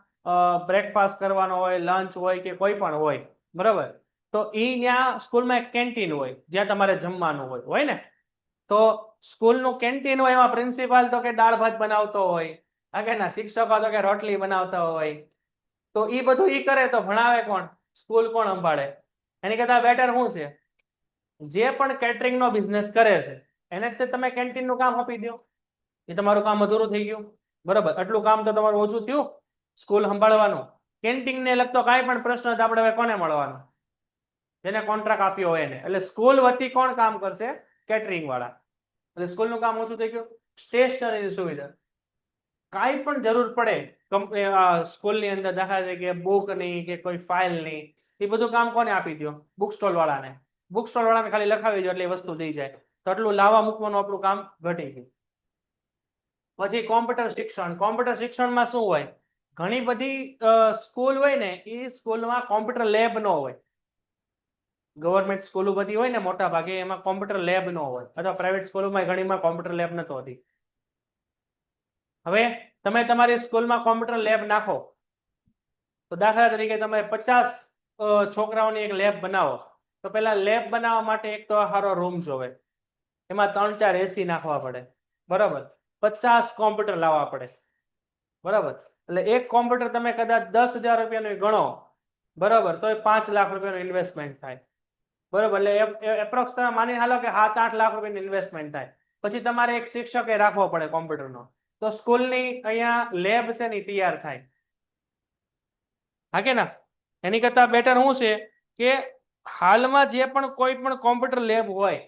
S2: બ્રેકફાસ્ટ કરવાનો હોય, લંચ હોય કે કોઈ પણ હોય, બરાબર. તો ત્યાં સ્કૂલમાં એક કેન્ટીન હોય જ્યાં તમારે જમવાનું હોય ને. તો સ્કૂલનું કેન્ટીન હોય એમાં પ્રિન્સિપાલ તો કે દાળ ભાત બનાવતો હોય, આગળના શિક્ષકો તો કે રોટલી બનાવતા હોય. તો એ બધું ઈ કરે તો ભણાવે કોણ? સ્કૂલ કોણ સંભાળે? એની કરતા બેટર શું છે? જે પણ કેટરિંગ નો બિઝનેસ કરે છે એને જ તમે કેન્ટીન નું કામ આપી દો. એ તમારું કામ અધૂરું થઈ ગયું. બરાબર, આટલું કામ તો તમારું ઓછું થયું સ્કૂલ સંભાળવાનું. કેન્ટીન ને લગતો કાંઈ પણ પ્રશ્ન તો આપણે હવે કોને મળવાનો? જેને કોન્ટ્રાક્ટ આપ્યો હોય એને. એટલે સ્કૂલ વતી કોણ કામ કરશે? કેટરિંગ વાળા. એટલે સ્કૂલનું કામ ઓછું થઈ ગયું. સ્ટેશનરીની સુવિધા, કાંઈ પણ જરૂર પડે સ્કૂલની અંદર, દાખલા તરીકે બુકની કે કોઈ ફાઇલની, એ બધું કામ કોને આપી દો? બુક સ્ટોલ વાળાને. બુક સ્ટોલ વાળાને ખાલી લખાવી દો એટલે એ વસ્તુ થઈ જાય. તો આટલું લાવવા મૂકવાનું આપણું કામ ઘટી ગયું. પછી કોમ્પ્યુટર શિક્ષણ. કોમ્પ્યુટર શિક્ષણમાં શું હોય? ઘણી બધી સ્કૂલ હોય ને, એ સ્કૂલમાં કોમ્પ્યુટર લેબ ન હોય. ગવર્મેન્ટ સ્કૂલો બધી હોય ને મોટા ભાગે, એમાં કોમ્પ્યુટર લેબ ન હોય, અથવા પ્રાઇવેટ સ્કૂલોમાં ઘણીમાં કોમ્પ્યુટર લેબ નથી હોતી. હવે તમે તમારી સ્કૂલમાં કોમ્પ્યુટર લેબ નાખો તો દાખલા તરીકે તમે 50 છોકરાઓની એક લેબ બનાવો, તો પેલા લેબ બનાવવા માટે એક તો સારો રૂમ જોવે, એમાં 3-4 AC નાખવા પડે, બરાબર. 50 કોમ્પ્યુટર લાવવા પડે, બરાબર. એટલે એક કોમ્પ્યુટર તમે કદાચ 10,000 રૂપિયાનું ગણો, બરાબર, તો 5 લાખ રૂપિયાનું ઇન્વેસ્ટમેન્ટ થાય, બરાબર. એટલે એપ્રોક્સ તમે માની હાલો કે 7-8 લાખ રૂપિયાનું ઇન્વેસ્ટમેન્ટ થાય. પછી તમારે એક શિક્ષક રાખવો પડે કોમ્પ્યુટરનો, તો સ્કૂલની અહીંયા લેબ છે ને તૈયાર થાય. હા કે ના? એની કરતા બેટર શું છે કે હાલમાં જે પણ કોઈ પણ કોમ્પ્યુટર લેબ હોય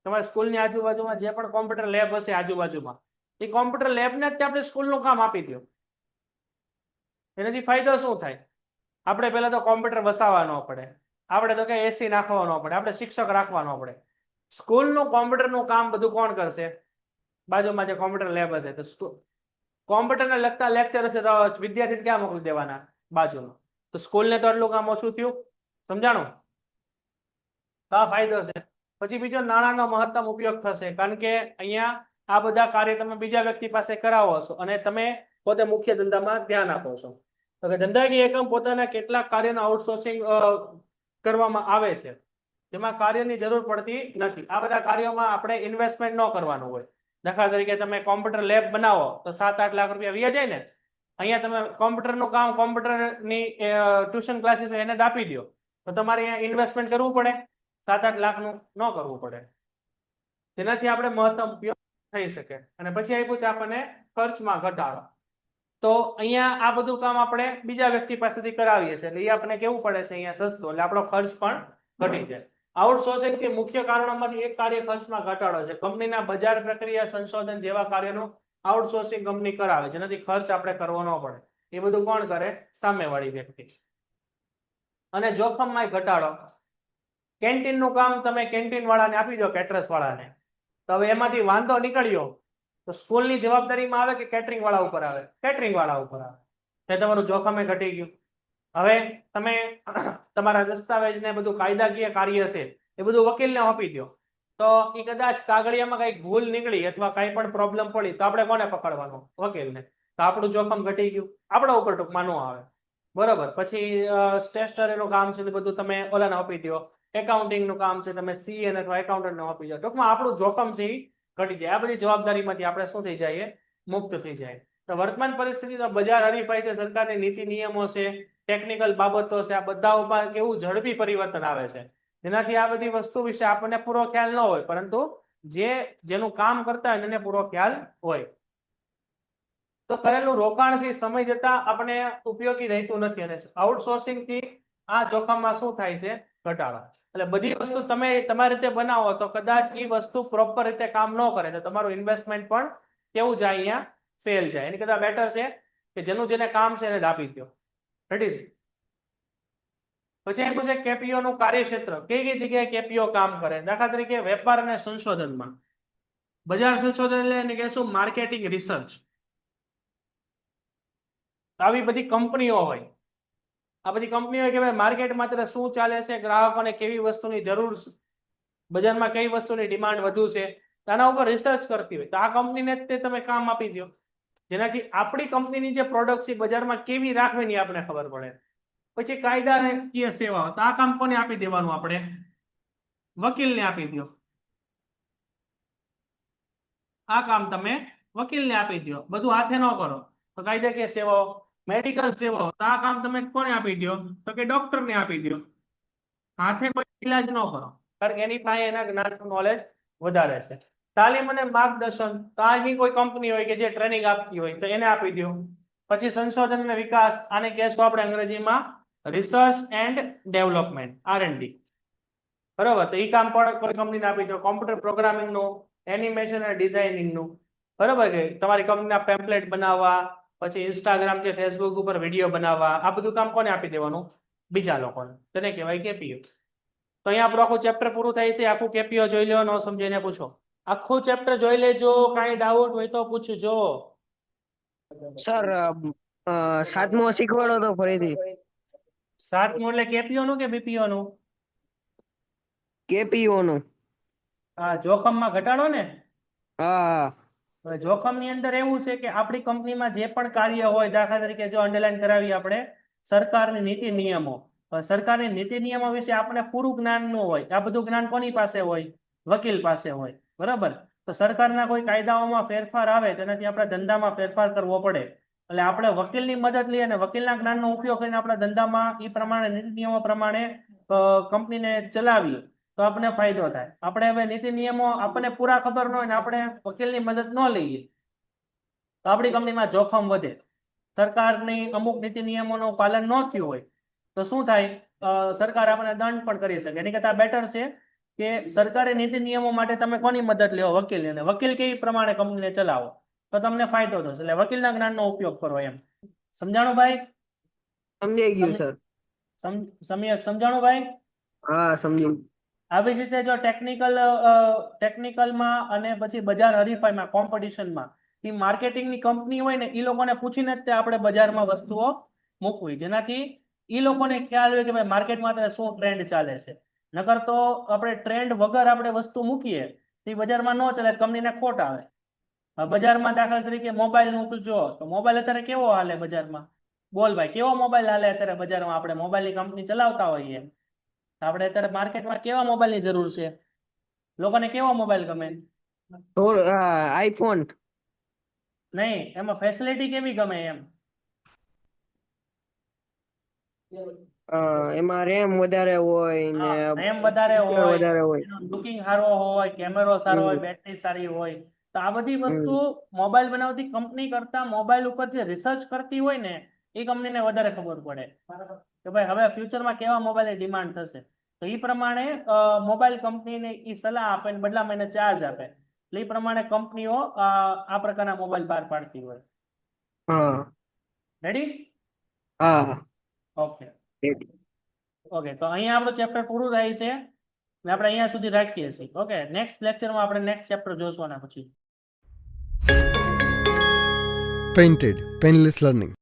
S2: તમારી સ્કૂલની આજુબાજુમાં, જે પણ કોમ્પ્યુટર લેબ હશે આજુબાજુમાં, એ કોમ્પ્યુટર લેબને જ આપણે સ્કૂલનું કામ આપી દો. એનાથી ફાયદો શું થાય? આપણે પહેલા તો કોમ્પ્યુટર વસાવવા ન પડે, આપણે તો કઈ AC નાખવા ન પડે, આપણે શિક્ષક રાખવા ન પડે. સ્કૂલનું કોમ્પ્યુટરનું કામ બધું કોણ કરશે? બાજુમાં જે કોમ્પ્યુટર લેબ હશે, તો કોમ્પ્યુટરને લગતા લેક્ચર હશે તો વિદ્યાર્થી ક્યાં મોકલી દેવાના? બાજુમાં. તો સ્કૂલને તો આટલું કામ ઓછું થયું. સમજાણું? આ ફાયદો છે. પછી બીજો નાણાંનો મહત્તમ ઉપયોગ થશે, કારણ કે અહીંયા આ બધા કાર્ય તમે બીજા વ્યક્તિ પાસે કરાવો છો અને તમે પોતે મુખ્ય ધંધામાં ધ્યાન આપો છો. તો કે ધંધાકીય એકમ પોતાના કેટલાક કાર્યનું આઉટસોર્સિંગ કરવામાં આવે છે, જેમાં કાર્યની જરૂર પડતી નથી. આ બધા કાર્યોમાં આપણે ઇન્વેસ્ટમેન્ટ ન કરવાનું હોય. દાખલા તરીકે તમે કોમ્પ્યુટર લેબ બનાવો તો 7-8 લાખ રૂપિયા વ્યા જાય ને. અહીંયા તમે કોમ્પ્યુટરનું કામ, કોમ્પ્યુટરની ટ્યુશન ક્લાસીસ એને જ આપી દો તો તમારે અહીંયા ઇન્વેસ્ટમેન્ટ કરવું પડે, 7-8 લાખનું ન કરવું પડે. જેનાથી આપણે મહત્તમ ઉપયોગ થઈ શકે. અને પછી આપ્યું છે આપણને ખર્ચમાં ઘટાડો. તો અહીંયા આ બધું કામ આપણે બીજા વ્યક્તિ પાસેથી કરાવીએ છીએ એટલે એ આપણને કેવું પડે છે અહીંયા સસ્તું, એટલે આપણો ખર્ચ પણ ઘટી જાય. આઉટસોર્સિંગ કે મુખ્ય કારણોમાંથી એક કાર્ય ખર્ચમાં ઘટાડો છે. કંપનીના બજાર પ્રક્રિયા સંશોધન જેવા કાર્યનું આઉટસોર્સિંગ કંપની કરાવે, જેનાથી ખર્ચ આપણે કરવો ન પડે. એ બધું કોણ કરે? સામેવાળી વ્યક્તિ. અને જોખમમાં ઘટાડો. કેન્ટીનનું કામ તમે કેન્ટીન વાળાને આપી દો, કેટરસ વાળાને, તો હવે એમાંથી વાંધો નીકળ્યો તો સ્કૂલની જવાબદારીમાં આવે કે કેટરિંગ વાળા ઉપર આવે? કેટરિંગ વાળા ઉપર આવે. તે તમારું જોખમે ઘટી ગયું. હવે તમે તમારા દસ્તાવેજ ને બધું કાયદાકીય કાર્ય છે એ બધું વકીલને આપી દો, તો એ કદાચ કાગળિયામાં કઈક ભૂલ નીકળી અથવા કઈ પણ પ્રોબ્લેમ પડી તો આપણે કોને પકડવાનું? વકીલને. તો આપણું જોખમ ઘટી ગયું, આપણા ઉપર ટૂંકમાં ન આવે. બરોબર. પછી સ્ટેશનરીનું કામ છે એ બધું તમે ઓલાને આપી દો. એકાઉન્ટિંગનું કામ છે તમે સીએ અથવા એકાઉન્ટન્ટને આપી દો. ટૂંકમાં આપણું જોખમ છે એ ઘટી જાય. આ બધી જવાબદારીમાંથી આપણે શું થઈ જઈએ? મુક્ત થઈ જાય. તો વર્તમાન પરિસ્થિતિમાં બજાર હરીફાઈ છે, સરકારની નીતિ નિયમો છે, ટેકનિકલ બાબતો છે, આ બધા ઉપર કેવું ઝડપી પરિવર્તન આવે છે, જેનાથી આ બધી વસ્તુ વિશે આપણને પૂરો ખ્યાલ ન હોય, પરંતુ જેનું કામ કરતા હોય એને પૂરો ખ્યાલ હોય. તો કરેલું રોકાણ છે સમય જતા આપણે ઉપયોગી રહેતું નથી અને આઉટસોર્સિંગ થી આ જોખમમાં શું થાય છે? ઘટાડો. એટલે બધી વસ્તુ તમે તમારી રીતે બનાવો તો કદાચ એ વસ્તુ પ્રોપર રીતે કામ ન કરે તો તમારું ઇન્વેસ્ટમેન્ટ પણ કેવું જાય? અહીંયા ફેલ જાય. એની કરતા બેટર છે કે જેને કામ છે એને જ આપી દો. રેડી છે? પછી એમ છે કેપીઓ નું કાર્યક્ષેત્ર. કઈ જગ્યાએ કેપીઓ કામ કરે? દાખલા તરીકે વેપાર અને સંશોધનમાં. બજાર સંશોધન એટલે એને કહેશું માર્કેટિંગ રિસર્ચ. આવી બધી કંપનીઓ હોય. આ બધી કંપનીઓ કે ભાઈ માર્કેટમાં અત્યારે શું ચાલે છે, ગ્રાહકોને કેવી વસ્તુની જરૂર છે, બજારમાં કઈ વસ્તુની ડિમાન્ડ વધુ છે, આના ઉપર રિસર્ચ કરતી હોય. તો આ કંપનીને જ તમે કામ આપી દો, જેનાથી આપણી કંપનીની જે પ્રોડક્ટ છે બજારમાં કેવી રાખવી ની આપણને ખબર પડે. પછી કાયદાકીય સેવાઓ. તો આ કામ કોને આપી દેવાનું? આપણે વકીલને આપી દો. આ કામ તમે વકીલને આપી દો. બધું હાથે ન કરો તો કાયદાકીય સેવાઓ. મેડિકલ સેવાઓ. તો આ કામ તમે કોને આપી દો? તો કે ડોક્ટરને આપી દો. હાથે કોઈ ઈલાજ ન કરો, કારણ કે એની પાસે એના જ્ઞાનનું નોલેજ વધારે છે. તાલીમ અને માર્ગદર્શન. તો આની કોઈ કંપની હોય કે જે ટ્રેનિંગ આપતી હોય તો એને આપી દો. પછી સંશોધન અને વિકાસ. આને કહેશું આપણે અંગ્રેજીમાં રિસર્ચ એન્ડ ડેવલપમેન્ટ, R&D. બરોબર. તો એ કામ પણ કોઈ કંપનીને આપી દો. કોમ્પ્યુટર પ્રોગ્રામિંગનું, એનિમેશન અને ડિઝાઇનિંગનું. બરોબર. કે તમારી કંપનીના પેમ્પલેટ બનાવવા, પછી ઇન્સ્ટાગ્રામ કે ફેસબુક ઉપર વિડીયો બનાવવા, આ બધું કામ કોને આપી દેવાનું? બીજા લોકોને. તેને કહેવાય કેપીઓ. તો અહીંયા આપણું આખું ચેપ્ટર પૂરું થાય છે. આખું કેપીઓ જોઈ લો, ન સમજીને પૂછો. આખું ચેપ્ટર જોઈ લેજો, કાંઈ ડાઉટ હોય તો પૂછજો.
S3: સર 7મો શીખવાડો તો ફરીથી.
S2: 7મું એટલે કેપીઓ નું કે બીપીઓ નું?
S3: કેપીઓ નું.
S2: હા, જોખમમાં ઘટાડો ને.
S3: હા.
S2: હવે જોખમની અંદર એવું છે કે આપણી કંપનીમાં જે પણ કાર્ય હોય, દાખલા તરીકે જો અંડરલાઈન કરાવી આપણે સરકારની નીતિ નિયમો. સરકારની નીતિ નિયમો વિશે આપણે પૂરું જ્ઞાન ન હોય. આ બધું જ્ઞાન કોની પાસે હોય? વકીલ પાસે હોય. બરાબર. તો સરકારના કોઈ કાયદાઓમાં ફેરફાર આવે તેનાથી આપણા ધંધામાં ફેરફાર કરવો પડે, એટલે આપણે વકીલની મદદ લઈએ અને વકીલના જ્ઞાનનો ઉપયોગ કરીને આપણા ધંધામાં એ પ્રમાણે નીતિ નિયમો પ્રમાણે કંપનીને ચલાવીએ તો આપણને ફાયદો થાય. આપણે હવે નીતિ નિયમો આપણને પૂરા ખબર ન હોય ને આપણે વકીલની મદદ ન લઈએ તો આપણી કંપનીમાં જોખમ વધે. સરકારની અમુક નીતિ નિયમોનું પાલન ન થયું હોય તો શું થાય? સરકાર આપણને દંડ પણ કરી શકે. એની કરતા બેટર છે કે સરકારી નીતિ નિયમો માટે તમે કોની મદદ લેવો? વકીલની. અને વકીલ કેવી પ્રમાણે કંપનીને ચલાવો તો તમને ફાયદો થશે. એટલે વકીલના જ્ઞાનનો ઉપયોગ કરો. એમ સમજાણું ભાઈ?
S3: સમજાઈ ગયું સર.
S2: સમ્યક સમજાણું ભાઈ?
S3: હા, સમજ્યું.
S2: આવી જ રીતે જો ટેકનિકલમાં અને પછી બજાર હરીફાઈમાં, કોમ્પિટિશનમાં એ માર્કેટિંગની કંપની હોય ને એ લોકોને પૂછીને જ આપણે બજારમાં વસ્તુઓ મૂકવી, જેનાથી એ લોકોને ખ્યાલ હોય કે ભાઈ માર્કેટમાં શું ટ્રેન્ડ ચાલે છે. નકર તો આપણે ટ્રેન્ડ વગર આપણે વસ્તુ મૂકીએ તો બજારમાં ન ચાલે, કંપનીને ખોટ આવે. બજારમાં દાખલા તરીકે મોબાઈલ નું તું જો તો મોબાઈલ અત્યારે કેવો હાલે બજારમાં? બોલ ભાઈ, કેવો મોબાઈલ હાલે અત્યારે બજારમાં? આપણે મોબાઈલની કંપની ચલાવતા હોઈએ તો આપણે અત્યારે માર્કેટમાં કેવા મોબાઈલની જરૂર છે? લોકોને કેવો મોબાઈલ ગમે?
S3: આઈફોન.
S2: નહીં, એમાં ફેસિલિટી કેવી ગમે એમ?
S3: એમાં રેમ વધારે હોય ને
S2: રેમ વધારે
S3: feature
S2: હોય,
S3: વધારે હોય.
S2: એનો લુકિંગ સારો હોય, કેમેરો સારો હોય,
S3: હમ.
S2: બેટરી સારી હોય. તો આ બધી વસ્તુ મોબાઈલ બનાવતી કંપની કરતા મોબાઈલ ઉપર જે રિસર્ચ કરતી હોય ને એ કંપનીને વધારે ખબર પડે કે ભાઈ હવે ફ્યુચરમાં કેવા મોબાઈલની ડિમાન્ડ થશે. તો એ પ્રમાણે મોબાઈલ કંપનીને એ સલાહ આપે ને બદલામાં એને ચાર્જ આપે. એટલે એ પ્રમાણે કંપનીઓ આ પ્રકારના મોબાઈલ બહાર પાડતી હોય.
S3: હા
S2: રેડી?
S3: હા
S2: ઓકે ઓકે, તો અહીંયા આપણું ચેપ્ટર પૂરું થાય છે ને આપણે અહીંયા સુધી રાખીએ છીએ. ઓકે, નેક્સ્ટ લેક્ચરમાં આપણે નેક્સ્ટ ચેપ્ટર જોશું આના પછી.
S4: Painted Painless Learning.